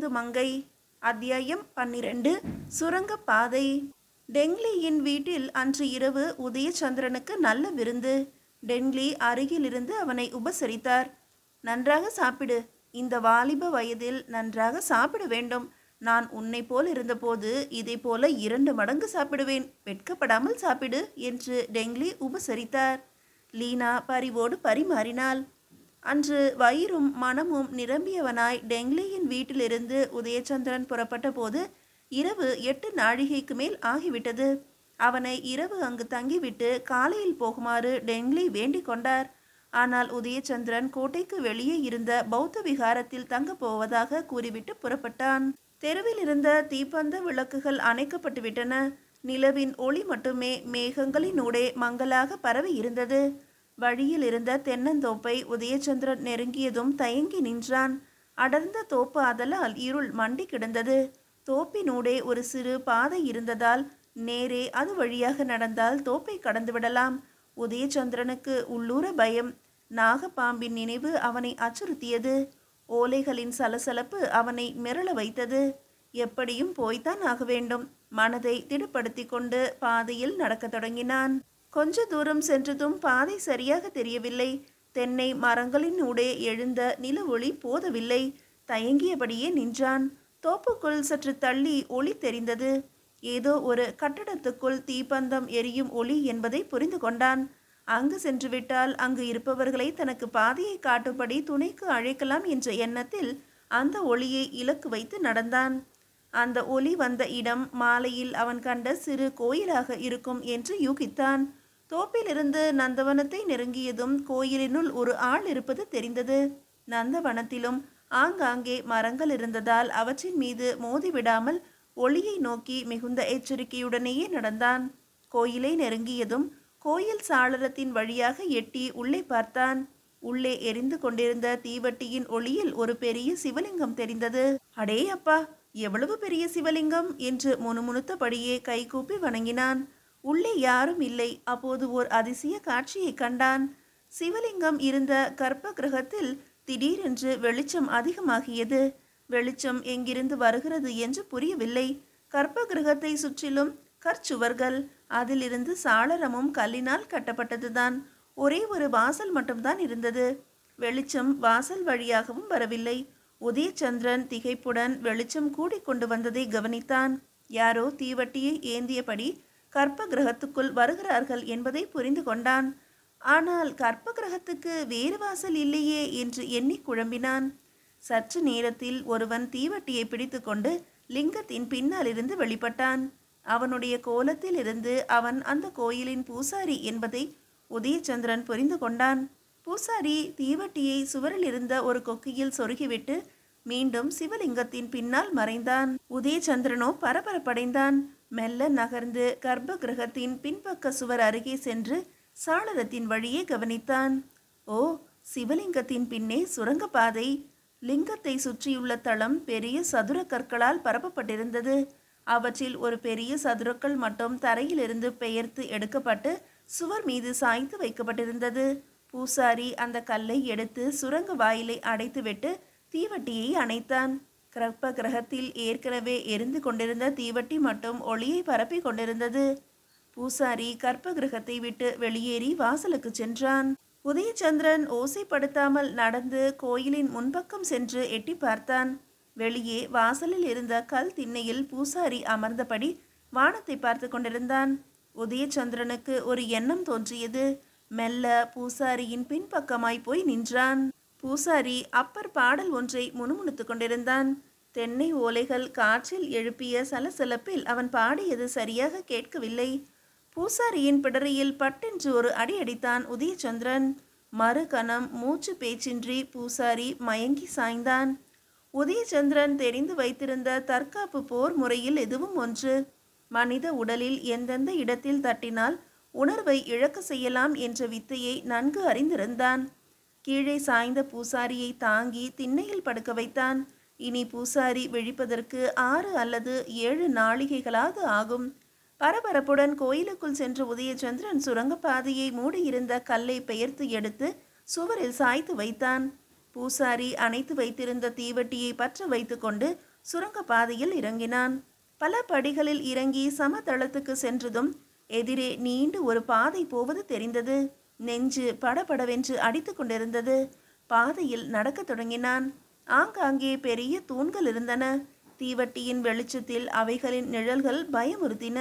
பருந்து மங்கை. அத்தியாயம் 12. சுரங்கப்பாதை. டெங்லியின் வீட்டில் அன்று இரவு உதயச்சந்திரனுக்கு நல்ல விருந்து. டெங்லி அருகில் இருந்து அவனை உபசரித்தார். நன்றாக சாப்பிடு. இந்த வாலிப வயதில் நன்றாக சாப்பிட வேண்டும். நான் உன்னை போல் இருந்தபோது இதை போல 2 மடங்கு சாப்பிடுவேன். வெட்கப்படாமல் சாப்பிடு என்று டெங்லி உபசரித்தார். லீனா பரிவோடு பரிமாறினாள். அன்று வயிறும் மனமும் நிரம்பியவனாய் டெங்லியின் வீட்டிலிருந்து உதயச்சந்திரன் புறப்பட்ட போது இரவு 8 நாழிகைக்கு மேல் ஆகிவிட்டது. அவனை இரவு அங்கு தங்கிவிட்டு காலையில் போகுமாறு டெங்லி வேண்டிக் கொண்டார். ஆனால் உதயச்சந்திரன் கோட்டைக்கு வெளியே இருந்த பௌத்த விகாரத்தில் தங்கப் போவதாக கூறிவிட்டு புறப்பட்டான். தெருவில் இருந்த தீப்பந்த விளக்குகள் அணைக்கப்பட்டு விட்டன. நிலவின் ஒளி மட்டுமே மேகங்களினூடே மங்கலாக பரவி இருந்தது. வழியில் இருந்த தென்னந்தோப்பை உதயச்சந்திரன் நெருங்கியதும் தயங்கி நின்றான். அடர்ந்த தோப்பு ஆதலால் இருள் மண்டி கிடந்தது. தோப்பினூடே ஒரு சிறு பாதை இருந்ததால் நேரே அது வழியாக நடந்தால் தோப்பை கடந்து விடலாம். உதயச்சந்திரனுக்கு உள்ளூர பயம். நாகப்பாம்பின் நினைவு அவனை அச்சுறுத்தியது. ஓலைகளின் சலசலப்பு அவனை மிரள வைத்தது. எப்படியும் போய்த்தான் ஆக வேண்டும். மனதை திடப்படுத்தி கொண்டு பாதையில் நடக்கத் தொடங்கினான். கொஞ்ச தூரம் சென்றதும் பாதை சரியாக தெரியவில்லை. தென்னை மரங்களினூடே எழுந்த நில ஒளி போதவில்லை. தயங்கியபடியே நின்றான். தோப்புக்குள் சற்று தள்ளி ஒளி தெரிந்தது. ஏதோ ஒரு கட்டடத்துக்குள் தீப்பந்தம் எரியும் ஒளி என்பதை புரிந்து கொண்டான். அங்கு சென்றுவிட்டால் அங்கு இருப்பவர்களை தனக்கு பாதையை காட்டும்படி துணைக்கு அழைக்கலாம் என்ற எண்ணத்தில் அந்த ஒளியை இலக்கு வைத்து நடந்தான். அந்த ஒளி வந்த இடம் மாலையில் அவன் கண்ட சிறு கோயிலாக இருக்கும் என்று யூகித்தான். தோப்பிலிருந்து நந்தவனத்தை நெருங்கியதும் கோயிலினுள் ஒரு ஆள் இருப்பது தெரிந்தது. நந்தவனத்திலும் ஆங்காங்கே மரங்கள் இருந்ததால் அவற்றின் மீது மோதிவிடாமல் ஒளியை நோக்கி மிகுந்த எச்சரிக்கையுடனேயே நடந்தான். கோயிலை நெருங்கியதும் கோயில் சாளரத்தின் வழியாக எட்டி உள்ளே பார்த்தான். உள்ளே எரிந்து கொண்டிருந்த தீவட்டியின் ஒளியில் ஒரு பெரிய சிவலிங்கம் தெரிந்தது. அடே அப்பா, எவ்வளவு பெரிய சிவலிங்கம் என்று முணுமுணுத்தபடியே கைகூப்பி வணங்கினான். உள்ளே யாரும் இல்லை. அப்போது ஓர் அதிசய காட்சியை கண்டான். சிவலிங்கம் இருந்த கர்ப்ப கிரகத்தில் திடீரென்று வெளிச்சம் அதிகமாகியது. வெளிச்சம் எங்கிருந்து வருகிறது என்று புரியவில்லை. கர்ப்ப கிரகத்தை சுற்றிலும் கற்சுவர்கள். அதிலிருந்து சாளரமும் கல்லினால் கட்டப்பட்டதுதான். ஒரே ஒரு வாசல் மட்டும்தான் இருந்தது. வெளிச்சம் வாசல் வழியாகவும் வரவில்லை. உதயச்சந்திரன் திகைப்புடன் வெளிச்சம் கூடிக்கொண்டு வந்ததை கவனித்தான். யாரோ தீவட்டியை ஏந்தியபடி கர்ப்ப கிரகத்துக்குள் வருகிறார்கள் என்பதை புரிந்து கொண்டான். ஆனால் கர்ப்ப கிரகத்துக்கு வேறு வாசல் இல்லையே என்று எண்ணி குழம்பினான். சற்று நேரத்தில் ஒருவன் தீவட்டியை பிடித்து கொண்டு லிங்கத்தின் பின்னால் இருந்து வெளிப்பட்டான். அவனுடைய கோலத்தில் இருந்து அவன் அந்த கோயிலின் பூசாரி என்பதை உதயச்சந்திரன் புரிந்து கொண்டான். பூசாரி தீவட்டியை சுவரில் இருந்த ஒரு கொக்கியில் சொருகிவிட்டு மீண்டும் சிவலிங்கத்தின் பின்னால் மறைந்தான். உதயச்சந்திரனோ பரபரப்படைந்தான். மெல்ல நகர்ந்து கர்ப்ப கிரகத்தின் பின்பக்க சுவர் அருகே சென்று சாளரத்தின் வழியே கவனித்தான். ஓ, சிவலிங்கத்தின் பின்னே சுரங்கப்பாதை. லிங்கத்தை சுற்றியுள்ள தளம் பெரிய சதுர கற்களால் பரப்பப்பட்டிருந்தது. அவற்றில் ஒரு பெரிய சதுரக்கல் மட்டும் தரையிலிருந்து பெயர்த்து எடுக்கப்பட்டு சுவர் மீது சாய்த்து வைக்கப்பட்டிருந்தது. பூசாரி அந்த கல்லை எடுத்து சுரங்க வாயிலை அடைத்துவிட்டு தீவட்டியை அணைத்தான். கர்ப்ப கிரகத்தில் ஏற்கனவே எரிந்து கொண்டிருந்த தீவட்டி மட்டும் ஒளியை பரப்பி கொண்டிருந்தது. பூசாரி கர்ப்ப கிரகத்தை விட்டு வெளியேறி வாசலுக்கு சென்றான். உதயச்சந்திரன் ஓசைப்படுத்தாமல் நடந்து கோயிலின் முன்பக்கம் சென்று எட்டி பார்த்தான். வெளியே வாசலில் இருந்த கல் திண்ணையில் பூசாரி அமர்ந்தபடி வானத்தை பார்த்து கொண்டிருந்தான். உதயச்சந்திரனுக்கு ஒரு எண்ணம் தோன்றியது. மெல்ல பூசாரியின் பின்பக்கமாய் போய் நின்றான். பூசாரி அப்பர் பாடல் ஒன்றை முணுமுணுத்து கொண்டிருந்தான். தென்னை ஓலைகள் காற்றில் எழுப்பிய சலசலப்பில் அவன் பாடியது சரியாக கேட்கவில்லை. பூசாரியின் பிடரியில் பட்டென்று ஒரு அடி அடித்தான் உதயச்சந்திரன். மறுகணம் மூச்சு பேச்சின்றி பூசாரி மயங்கி சாய்ந்தான். உதயச்சந்திரன் தெரிந்து வைத்திருந்த தற்காப்பு போர் முறையில் எதுவும் ஒன்று. மனித உடலில் எந்தெந்த இடத்தில் தட்டினால் உணர்வை இழக்க செய்யலாம் என்ற வித்தையை நன்கு அறிந்திருந்தான். கீழே சாய்ந்த பூசாரியை தாங்கி திண்ணையில் படுக்க வைத்தான். இனி பூசாரி விழிப்பதற்கு 6 அல்லது 7 நாழிகைகளாவது ஆகும். பரபரப்புடன் கோயிலுக்குள் சென்ற உதயச்சந்திரன் சுரங்கப்பாதையை மூடியிருந்த கல்லை பெயர்த்து எடுத்து சுவரில் சாய்த்து வைத்தான். பூசாரி அணைத்து வைத்திருந்த தீவட்டியை பற்ற வைத்து கொண்டு சுரங்க பாதையில் இறங்கினான். பல படிகளில் இறங்கி சமதளத்துக்கு சென்றதும் எதிரே நீண்டு ஒரு பாதை போவது தெரிந்தது. நெஞ்சு படபடவென்று அடித்து கொண்டிருந்தது. பாதையில் நடக்கத் தொடங்கினான். ஆங்காங்கே பெரிய தூண்கள் இருந்தன. தீவட்டியின் வெளிச்சத்தில் அவைகளின் நிழல்கள் பயமுறுத்தின.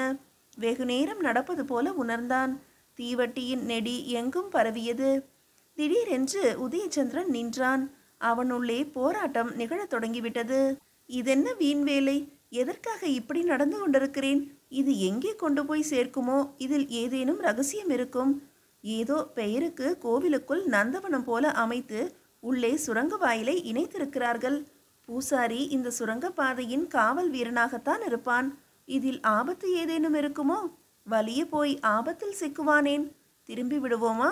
வெகு நேரம் நடப்பது போல உணர்ந்தான். தீவட்டியின் நெடி எங்கும் பரவியது. திடீரென்று உதயச்சந்திரன் நின்றான். அவனுள்ளே போராட்டம் நிகழத் தொடங்கிவிட்டது. இதென்ன வீண் வேலை? எதற்காக இப்படி நடந்து கொண்டிருக்கிறேன்? இது எங்கே கொண்டு போய் சேர்க்குமோ? இதில் ஏதேனும் ரகசியம் இருக்கும். ஏதோ பெயருக்கு கோவிலுக்குள் நந்தவனம் போல அமைத்து உள்ளே சுரங்க வாயிலை இணைத்திருக்கிறார்கள். பூசாரி இந்த சுரங்க பாதையின் காவல் வீரனாகத்தான் இருப்பான். இதில் ஆபத்து ஏதேனும் இருக்குமோ? வலிய போய் ஆபத்தில் சிக்குவானேன்? திரும்பி விடுவோமா?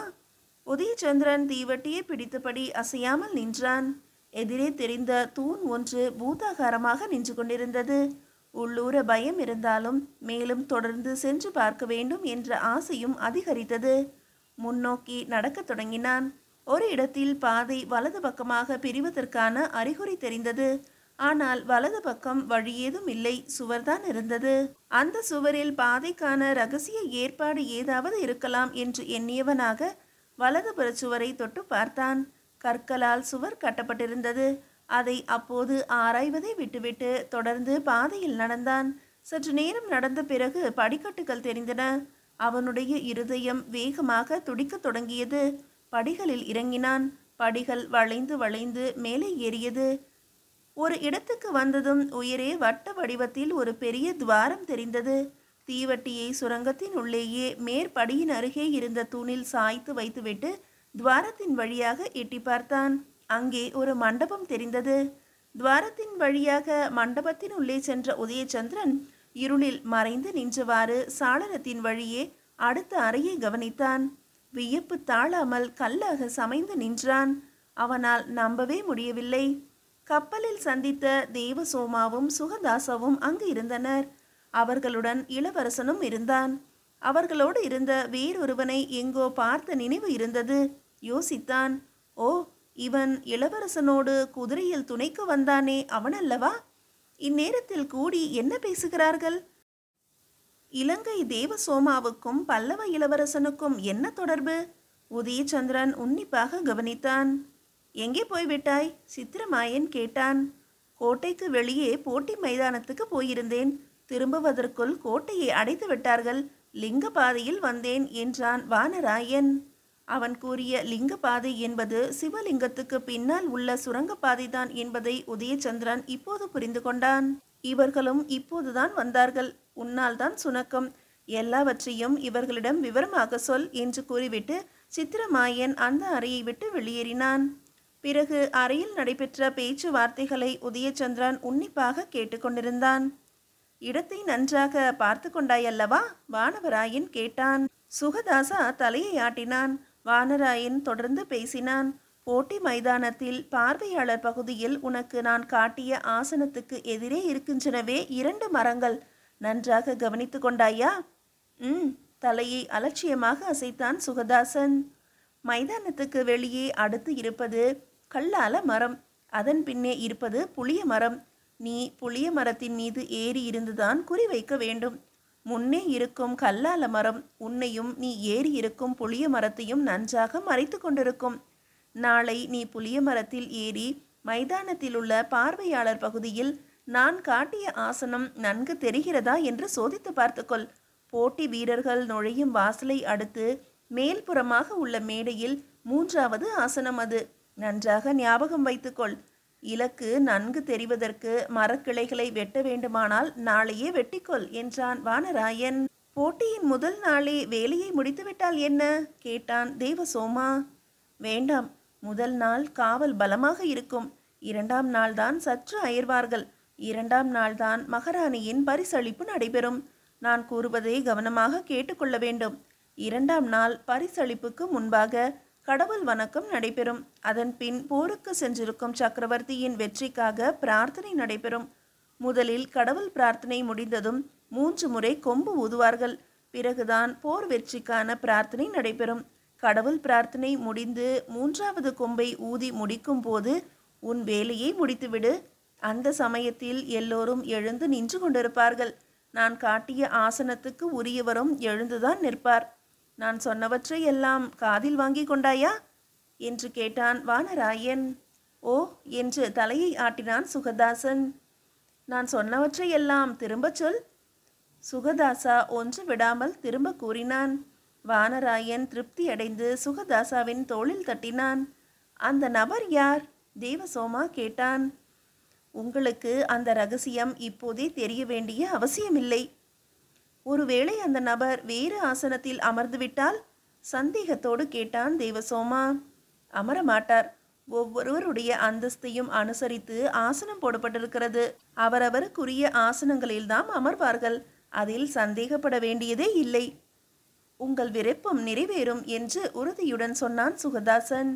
உதயச்சந்திரன் தீவட்டியை பிடித்தபடி அசையாமல் நின்றான். எதிரே தெரிந்த தூண் ஒன்று பூதாகாரமாக நின்று கொண்டிருந்தது. உள்ளூர பயம் இருந்தாலும் மேலும் தொடர்ந்து சென்று பார்க்க வேண்டும் என்ற ஆசையும் அதிகரித்தது. முன்னோக்கி நடக்கத் தொடங்கினான். ஒரு இடத்தில் பாதை வலது பக்கமாக பிரிவதற்கான அறிகுறி தெரிந்தது. ஆனால் வலது பக்கம் வழி ஏதும் இல்லை, சுவர்தான் இருந்தது. அந்த சுவரில் பாதைக்கான ரகசிய ஏற்பாடு ஏதாவது இருக்கலாம் என்று எண்ணியவனாக வலதுபுற சுவரை தொட்டு பார்த்தான். கற்களால் சுவர் கட்டப்பட்டிருந்தது. அதை அப்போது ஆராய்வதை விட்டுவிட்டு தொடர்ந்து பாதையில் நடந்தான். சற்று நேரம் நடந்த பிறகு படிக்கட்டுகள் தெரிந்தன. அவனுடைய இருதயம் வேகமாக துடிக்கத் தொடங்கியது. படிகளில் இறங்கினான். படிகள் வளைந்து வளைந்து மேலே ஏறியது. ஒரு இடத்துக்கு வந்ததும் உயரே வட்ட வடிவத்தில் ஒரு பெரிய துவாரம் தெரிந்தது. தீவட்டியை சுரங்கத்தின் உள்ளேயே மேற்படியின் அருகே இருந்த தூணில் சாய்த்து வைத்துவிட்டு துவாரத்தின் வழியாக எட்டி பார்த்தான். அங்கே ஒரு மண்டபம் தெரிந்தது. துவாரத்தின் வழியாக மண்டபத்தின் உள்ளே சென்ற உதயச்சந்திரன் இருளில் மறைந்து நின்றவாறு சாளரத்தின் வழியே அடுத்த அறையை கவனித்தான். வியப்பு தாழாமல் கல்லாக சமைந்து நின்றான். அவனால் நம்பவே முடியவில்லை. கப்பலில் சந்தித்த தேவசோமாவும் சுகதாசவும் அங்கு இருந்தனர். அவர்களுடன் இளவரசனும் இருந்தான். அவர்களோடு இருந்த வேறொருவனை எங்கோ பார்த்த நினைவு இருந்தது. யோசித்தான். ஓ, இவன் இளவரசனோடு குதிரையில் துணைக்கு வந்தானே, அவனல்லவா? இந்நேரத்தில் கூடி என்ன பேசுகிறார்கள்? இலங்கை தேவசோமாவுக்கும் பல்லவ இளவரசனுக்கும் என்ன தொடர்பு? உதயச்சந்திரன் உன்னிப்பாக கவனித்தான். எங்கே போய்விட்டாய்? சித்திரமாயன் கேட்டான். கோட்டைக்கு வெளியே போட்டி மைதானத்துக்கு போயிருந்தேன். திரும்புவதற்குள் கோட்டையை அடைத்து விட்டார்கள். லிங்க பாதையில் வந்தேன் என்றான் வானராயன். அவன் கூறிய லிங்க பாதை என்பது சிவலிங்கத்துக்கு பின்னால் உள்ள சுரங்கப்பாதைதான் என்பதை உதயச்சந்திரன் இப்போது புரிந்து கொண்டான். இவர்களும் இப்போதுதான் வந்தார்கள். உன்னால் தான் சுணக்கம். எல்லாவற்றையும் இவர்களிடம் விவரமாக சொல் என்று கூறிவிட்டு சித்திரமாயன் அந்த அறையை விட்டு வெளியேறினான். பிறகு அறையில் நடைபெற்ற பேச்சுவார்த்தைகளை உதயச்சந்திரன் உன்னிப்பாக கேட்டுக்கொண்டிருந்தான். இடத்தை நன்றாக பார்த்து கொண்டாயல்லவா? வானவராயன் கேட்டான். சுகதாசா தலையை ஆட்டினான். வானராயன் தொடர்ந்து பேசினான். போட்டி மைதானத்தில் பார்வையாளர் பகுதியில் உனக்கு நான் காட்டிய ஆசனத்துக்கு எதிரே இருக்கின்றனவே 2 மரங்கள். நன்றாக கவனித்து கொண்டாயா? தலையை அலட்சியமாக அசைத்தான் சுகதாசன். மைதானத்துக்கு வெளியே அடுத்து இருப்பது கல்லால மரம். அதன் பின்னே இருப்பது புளிய மரம். நீ புளிய மரத்தின் மீது ஏறி இருந்துதான் குறிவைக்க வேண்டும். முன்னே இருக்கும் கல்லால மரம் உன்னையும் நீ ஏறி இருக்கும் புளிய மரத்தையும் நன்றாக மறைத்து கொண்டிருக்கும். நாளை நீ புளிய மரத்தில் ஏறி மைதானத்தில் உள்ள பார்வையாளர் பகுதியில் நான் காட்டிய ஆசனம் நன்கு தெரிகிறதா என்று சோதித்து பார்த்துக்கொள். போட்டி வீரர்கள் நுழையும் வாசலை அடுத்து மேல்புறமாக உள்ள மேடையில் 3வது ஆசனம் அது. நன்றாக ஞாபகம் வைத்துக்கொள். இலக்கு நன்கு தெரிவதற்கு மரக்கிளைகளை வெட்ட வேண்டுமானால் நாளையே வெட்டிக்கொள் என்றான் வானராயன். போட்டியின் முதல் நாளே வேலையை முடித்துவிட்டால் என்ன? கேட்டான் தேவசோமா. வேண்டாம், முதல் நாள் காவல் பலமாக இருக்கும். 2ஆம் நாள்தான் சற்று அயர்வார்கள். 2ஆம் நாள்தான் மகாராணியின் பரிசளிப்பு நடைபெறும். நான் கூறுவதை கவனமாக கேட்டுக்கொள்ள வேண்டும். 2ஆம் நாள் பரிசளிப்புக்கு முன்பாக கடவுள் வணக்கம் நடைபெறும். அதன் பின் போருக்கு சென்றிருக்கும் சக்கரவர்த்தியின் வெற்றிக்காக பிரார்த்தனை நடைபெறும். முதலில் கடவுள் பிரார்த்தனை முடிந்ததும் 3 முறை கொம்பு ஊதுவார்கள். பிறகுதான் போர் வெற்றிக்கான பிரார்த்தனை நடைபெறும். கடவுள் பிரார்த்தனை முடிந்து 3வது கொம்பை ஊதி முடிக்கும் போது உன் வேலையை முடித்துவிடு. அந்த சமயத்தில் எல்லோரும் எழுந்து நின்று கொண்டிருப்பார்கள். நான் காட்டிய ஆசனத்துக்கு உரியவரும் எழுந்துதான் நிற்பார். நான் சொன்னவற்றை எல்லாம் காதில் வாங்கி கொண்டாயா என்று கேட்டான் வானராயன். ஓ என்று தலையை ஆட்டினான் சுகதாசன். நான் சொன்னவற்றை எல்லாம் திரும்பச் சொல். சுகதாசா ஒன்று விடாமல் திரும்ப கூறினான். வானராயன் திருப்தி அடைந்து சுகதாசாவின் தோளில் தட்டினான். அந்த நபர் யார்? தேவசோமா கேட்டான். உங்களுக்கு அந்த ரகசியம் இப்போதே தெரிய வேண்டிய அவசியமில்லை. ஒருவேளை அந்த நபர் வேறு ஆசனத்தில் அமர்ந்துவிட்டால்? சந்தேகத்தோடு கேட்டான் தேவசோமா. அமரமாட்டார். ஒவ்வொருவருடைய அந்தஸ்தையும் அனுசரித்து ஆசனம் போடப்பட்டிருக்கிறது. அவரவருக்குரிய ஆசனங்களில்தான் அமர்வார்கள். அதில் சந்தேகப்பட வேண்டியதே இல்லை. உங்கள் விருப்பம் நிறைவேறும் என்று உறுதியுடன் சொன்னான் சுகதாசன்.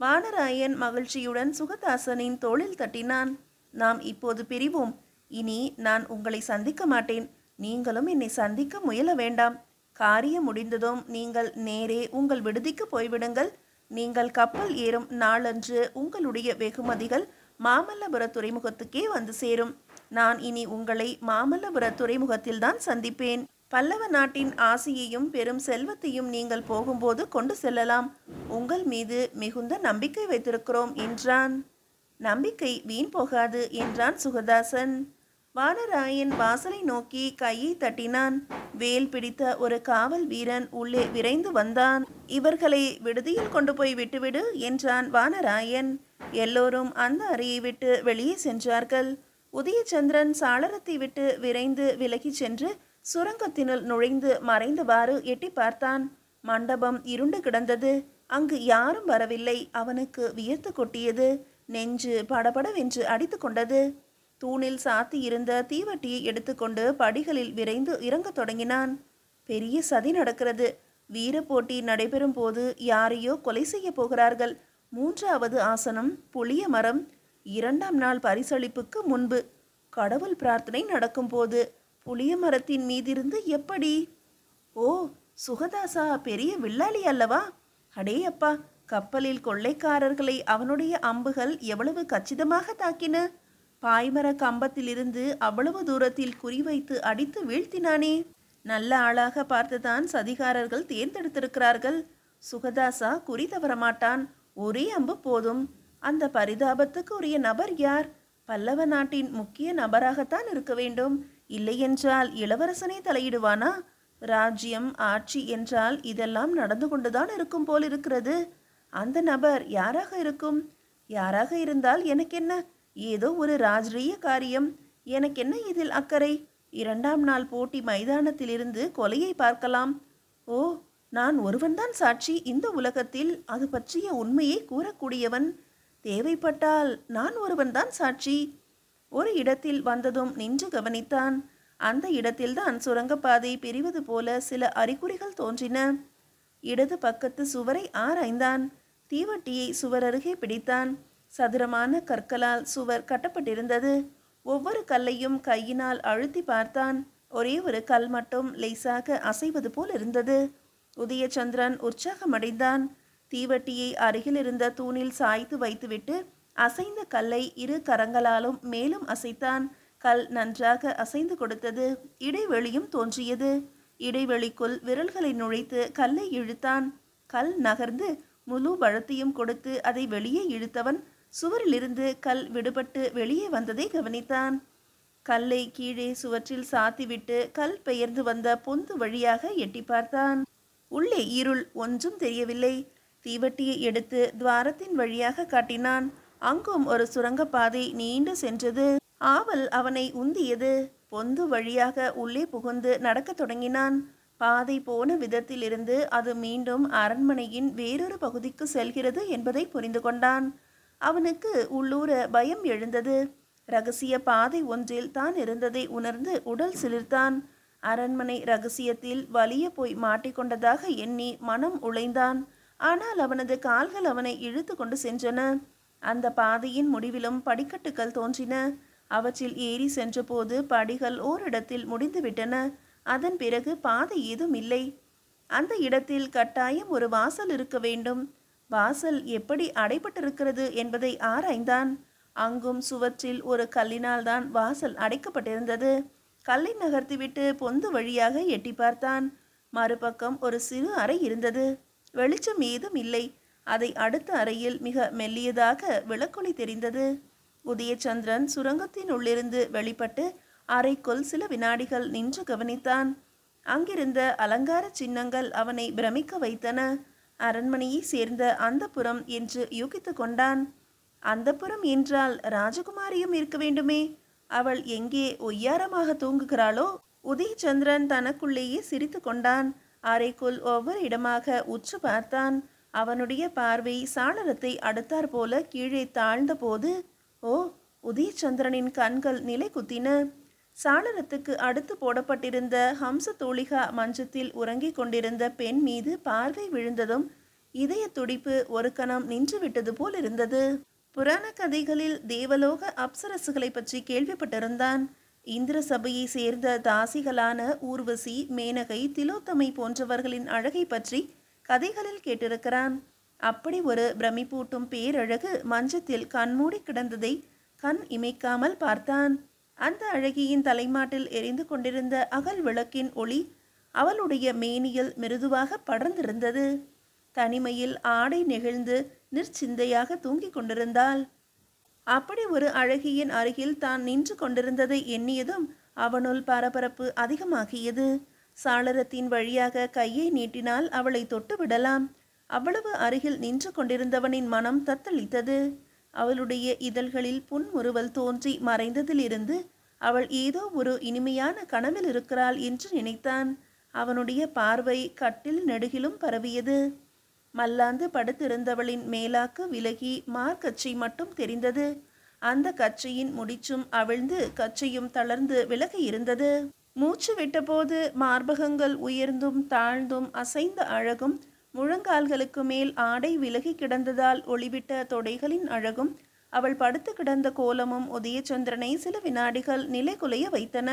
வானராயன் மகிழ்ச்சியுடன் சுகதாசனின் தோளில் தட்டினான். நாம் இப்போது பிரிவோம். இனி நான் உங்களை சந்திக்க மாட்டேன். நீங்களும் என்னை சந்திக்க முயல வேண்டாம். காரியம் முடிந்ததும் நீங்கள் நேரே உங்கள் விடுதிக்கு போய்விடுங்கள். நீங்கள் கப்பல் ஏறும் நாளன்று உங்களுடைய வெகுமதிகள் மாமல்லபுர துறைமுகத்துக்கே வந்து சேரும். நான் இனி உங்களை மாமல்லபுர துறைமுகத்தில்தான் சந்திப்பேன். பல்லவ நாட்டின் ஆசையையும் பெரும் செல்வத்தையும் நீங்கள் போகும்போது கொண்டு செல்லலாம். உங்கள் மீது மிகுந்த நம்பிக்கை வைத்திருக்கிறோம் என்றான். நம்பிக்கை வீண் போகாது என்றான் சுகதாசன். வானராயன் வாசலை நோக்கி கையை தட்டினான். வேல் பிடித்த ஒரு காவல் வீரன் உள்ளே விரைந்து வந்தான். இவர்களை விடுதியில் கொண்டு போய் விட்டுவிடு என்றான் வானராயன். எல்லோரும் அந்த அறையை விட்டு வெளியே சென்றார்கள். உதயச்சந்திரன் சாளரத்தை விட்டு விரைந்து விலகி சென்று சுரங்கத்தினுள் நுழைந்து மறைந்தவாறு எட்டி பார்த்தான். மண்டபம் இருண்டு கிடந்தது. அங்கு யாரும் வரவில்லை. அவனுக்கு வியர்த்து கொட்டியது. நெஞ்சு படபடவென்று அடித்து கொண்டது. தூணில் சாத்தி இருந்த தீவட்டியை எடுத்துக்கொண்டு படிகளில் விரைந்து இறங்கத் தொடங்கினான். பெரிய சதி நடக்கிறது. வீர போட்டி நடைபெறும் போது யாரையோ கொலை செய்ய போகிறார்கள். 3வது ஆசனம் புளிய மரம். 2ஆம் நாள் பரிசளிப்புக்கு முன்பு கடவுள் பிரார்த்தனை நடக்கும் போது புளிய மரத்தின் மீதிருந்து எப்படி? ஓ, சுகதாசா பெரிய வில்லாளி அல்லவா? அடே அப்பா, கப்பலில் கொள்ளைக்காரர்களை அவனுடைய அம்புகள் எவ்வளவு கச்சிதமாக தாக்கின! பாய்மர கம்பத்திலிருந்து அவ்வளவு தூரத்தில் குறிவைத்து அடித்து வீழ்த்தினானே. நல்ல ஆளாக பார்த்துதான் சதிகாரர்கள் தேர்ந்தெடுத்திருக்கிறார்கள். சுகதாசா குறி தவறமாட்டான். ஒரே அம்பு போதும். அந்த பரிதாபத்துக்கு உரிய நபர் யார்? பல்லவ நாட்டின் முக்கிய நபராகத்தான் இருக்க வேண்டும். இல்லையென்றால் இளவரசனே தலையிடுவானா? ராஜ்யம் ஆட்சி என்றால் இதெல்லாம் நடந்து கொண்டுதான் இருக்கும் போல் இருக்கிறது. அந்த நபர் யாராக இருக்கும்? யாராக இருந்தால் எனக்கென்ன? ஏதோ ஒரு ராஜ்ரீய காரியம். எனக்கென்ன இதில் அக்கறை? 2ஆம் நாள் போட்டி மைதானத்திலிருந்து கொலையை பார்க்கலாம். ஓ, நான் ஒருவன்தான் சாட்சி இந்த உலகத்தில். அது பற்றிய உண்மையை கூறக்கூடியவன். தேவைப்பட்டால் நான் ஒருவன்தான் சாட்சி. ஒரு இடத்தில் வந்ததும் நின்று கவனித்தான். அந்த இடத்தில்தான் சுரங்கப்பாதை பிரிவது போல சில அறிகுறிகள் தோன்றின. இடது பக்கத்து சுவரை ஆராய்ந்தான். தீவட்டியை சுவர் அருகே பிடித்தான். சதுரமான கற்களால் சுவர் கட்டப்பட்டிருந்தது. ஒவ்வொரு கல்லையும் கையினால் அழுத்தி பார்த்தான். ஒரே ஒரு கல் மட்டும் லேசாக அசைவது போல் இருந்தது. உதயச்சந்திரன் உற்சாகமடைந்தான். தீவட்டியை அருகில் இருந்த தூணில் சாய்த்து வைத்துவிட்டு அசைந்த கல்லை 2 கரங்களாலும் மேலும் அசைத்தான். கல் நன்றாக அசைந்து கொடுத்தது. இடைவெளியும் தோன்றியது. இடைவெளிக்குள் விரல்களை நுழைத்து கல்லை இழுத்தான். கல் நகர்ந்து முழு பலத்தையும் கொடுத்து அதை வெளியே இழுத்தவன் சுவரிலிருந்து கல் விடுபட்டு வெளியே வந்ததை கவனித்தான். கல்லை கீழே சுவற்றில் சாத்திவிட்டு கல் பெயர்ந்து வந்த பொந்து வழியாக எட்டி பார்த்தான். உள்ளே இருள், ஒன்றும் தெரியவில்லை. தீவட்டியை எடுத்து துவாரத்தின் வழியாக காட்டினான். அங்கும் ஒரு சுரங்கப்பாதை நீண்டு சென்றது. ஆவல் அவனை உந்தியது. பொந்து வழியாக உள்ளே புகுந்து நடக்கத் தொடங்கினான். பாதை போன விதத்திலிருந்து அது மீண்டும் அரண்மனையின் வேறொரு பகுதிக்கு செல்கிறது என்பதை புரிந்து கொண்டான். அவனுக்கு உள்ளூர பயம் எழுந்தது. இரகசிய பாதை ஒன்றில் தான் இருந்ததை உணர்ந்து உடல் சிலிர்த்தான். அரண்மனை இரகசியத்தில் வலிய போய் மாட்டிக்கொண்டதாக எண்ணி மனம் உழைந்தான். ஆனால் அவனது கால்கள் அவனை இழுத்து கொண்டு சென்றன. அந்த பாதையின் முடிவிலும் படிக்கட்டுகள் தோன்றின. அவற்றில் ஏறி சென்றபோது படிகள் ஓரிடத்தில் முடிந்துவிட்டன. அதன் பிறகு பாதை ஏதும் இல்லை. அந்த இடத்தில் கட்டாயம் ஒரு வாசல் இருக்க வேண்டும். வாசல் எப்படி அடைபட்டிருக்கிறது என்பதை ஆராய்ந்தான். அங்கும் சுவற்றில் ஒரு கல்லினால் தான் வாசல் அடைக்கப்பட்டிருந்தது. கல்லை நகர்த்திவிட்டு பொந்து வழியாக எட்டி பார்த்தான். மறுபக்கம் ஒரு சிறு அறை இருந்தது. வெளிச்சம் ஏதும் இல்லை. அதை அடுத்த அறையில் மிக மெல்லியதாக விளக்கொளி தெரிந்தது. உதயச்சந்திரன் சுரங்கத்தின் உள்ளிருந்து வெளிப்பட்டு அறைக்குள் சில வினாடிகள் நின்று கவனித்தான். அங்கிருந்த அலங்கார சின்னங்கள் அவனை பிரமிக்க வைத்தன. அரண்மனையை சேர்ந்த அந்தப்புரம் என்று யூகித்து கொண்டான். அந்தப்புரம் என்றால் ராஜகுமாரியும் இருக்க வேண்டுமே. அவள் எங்கே ஒய்யாரமாக தூங்குகிறாளோ? உதயச்சந்திரன் தனக்குள்ளேயே சிரித்து கொண்டான். அறைக்குள் ஒவ்வொரு இடமாக உற்று பார்த்தான். அவனுடைய பார்வை சாளரத்தை அடுத்தாற் போல கீழே தாழ்ந்த போது, ஓ, உதயச்சந்திரனின் கண்கள் நிலை குத்தின. சாளரத்துக்கு அடுத்து போடப்பட்டிருந்த ஹம்ச தூளிகா மஞ்சத்தில் உறங்கிக் கொண்டிருந்த பெண் மீது பார்வை விழுந்ததும் இதய துடிப்பு ஒரு கணம் நின்று விட்டது போல் இருந்தது. புராண கதைகளில் தேவலோக அப்சரசுகளை பற்றி கேள்விப்பட்டிருந்தான். இந்திர சபையை சேர்ந்த தாசிகளான ஊர்வசி, மேனகை, திலோத்தமை போன்றவர்களின் அழகை பற்றி கதைகளில் கேட்டிருக்கிறான். அப்படி ஒரு பிரமிப்பூட்டும் பேரழகு மஞ்சத்தில் கண்மூடி கிடந்ததை கண் இமைக்காமல் பார்த்தான். அந்த அழகியின் தலைமாட்டில் எரிந்து கொண்டிருந்த அகல் விளக்கின் ஒளி அவளுடைய மேனியில் மிருதுவாக படர்ந்திருந்தது. தனிமையில் ஆடை நெகிழ்ந்து நிற்சிந்தையாக தூங்கிக் கொண்டிருந்தாள். அப்படி ஒரு அழகியின் அருகில் தான் நின்று கொண்டிருந்ததை எண்ணியதும் அவனுள் பரபரப்பு அதிகமாகியது. சாளரத்தின் வழியாக கையை நீட்டினால் அவளை தொட்டு விடலாம். அவ்வளவு அருகில் நின்று கொண்டிருந்தவனின் மனம் தத்தளித்தது. அவளுடைய இதழ்களில் புன்முறுவல் தோன்றி மறைந்ததிலிருந்து அவள் ஏதோ ஒரு இனிமையான கனவில் இருக்கிறாள் என்று நினைத்தான். அவனுடைய பார்வை கட்டில் நெடுகிலும் பரவியது. மல்லாந்து படுத்திருந்தவளின் மேலாக்கு விலகி மார்க்கச்சை மட்டும் தெரிந்தது. அந்த கச்சையின் முடிச்சும் அவிழ்ந்து கச்சையும் தளர்ந்து விலகி இருந்தது. மூச்சு விட்டபோது மார்பகங்கள் உயர்ந்தும் தாழ்ந்தும் அசைந்த அழகும், முழங்கால்களுக்கு மேல் ஆடை விலகி கிடந்ததால் ஒளிவிட்ட தொடைகளின் அழகும், அவள் படுத்து கிடந்த கோலமும் உதயச்சந்திரனை சில வினாடிகள் நிலைகுலைய வைத்தன.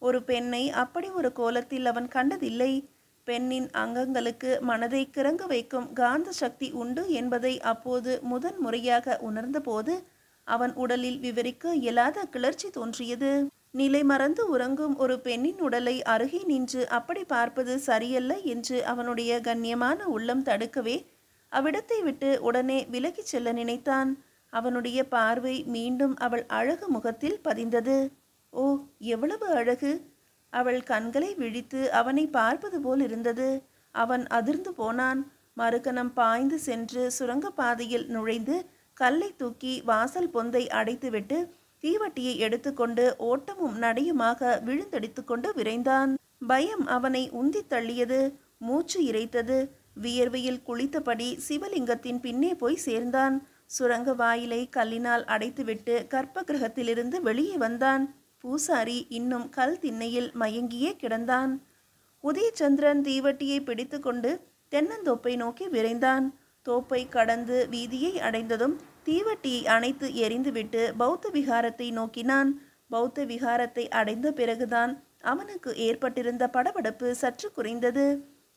ஒரு பெண்ணை அப்படி ஒரு கோலத்தில் அவன் கண்டதில்லை. பெண்ணின் அங்கங்களுக்கு மனதை கிறங்க வைக்கும் காந்த சக்தி உண்டு என்பதை அப்போது முதன் முறையாக உணர்ந்தபோது அவன் உடலில் விவரிக்க இயலாத கிளர்ச்சி தோன்றியது. நிலை மறந்து உறங்கும் ஒரு பெண்ணின் உடலை அருகே நின்று அப்படி பார்ப்பது சரியல்ல என்று அவனுடைய கண்ணியமான உள்ளம் தடுக்கவே அவ்விடத்தை விட்டு உடனே விலகிச் செல்ல நினைத்தான். அவனுடைய பார்வை மீண்டும் அவள் அழகு முகத்தில் பதிந்தது. ஓ, எவ்வளவு அழகு! அவள் கண்களை விழித்து அவனை பார்ப்பது போல் இருந்தது. அவன் அதிர்ந்து போனான். மறுகணம் பாய்ந்து சென்று சுரங்கப்பாதையில் நுழைந்து கல்லை தூக்கி வாசல் பொந்தை அடைத்துவிட்டு தீவட்டியை எடுத்துக்கொண்டு ஓட்டமும் நடையுமாக விழுந்தடித்து கொண்டு விரைந்தான். பயம் அவனை உந்தி தள்ளியது. மூச்சு இறைத்தது. வியர்வையில் குளித்தபடி சிவலிங்கத்தின் பின்னே போய் சேர்ந்தான். சுரங்க வாயிலை கல்லினால் அடைத்துவிட்டு கற்ப கிரகத்திலிருந்து வெளியே வந்தான். பூசாரி இன்னும் கல் திண்ணையில் மயங்கியே கிடந்தான். உதயச்சந்திரன் தீவட்டியை பிடித்து கொண்டு தென்னந்தோப்பை நோக்கி விரைந்தான். தோப்பை கடந்து வீதியை அடைந்ததும் தீவட்டியை அணைத்து எரிந்துவிட்டு பௌத்த விகாரத்தை நோக்கினான். பௌத்த விகாரத்தை அடைந்த பிறகுதான் அவனுக்கு ஏற்பட்டிருந்த படபடப்பு சற்று குறைந்தது.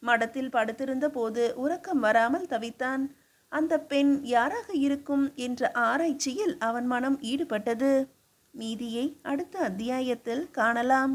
மடத்தில் படுத்திருந்த போது உறக்கம் வராமல் தவித்தான். அந்த பெண் யாராக இருக்கும் என்ற ஆராய்ச்சியில் அவன் மனம் ஈடுபட்டது. மீதியை அடுத்த அத்தியாயத்தில் காணலாம்.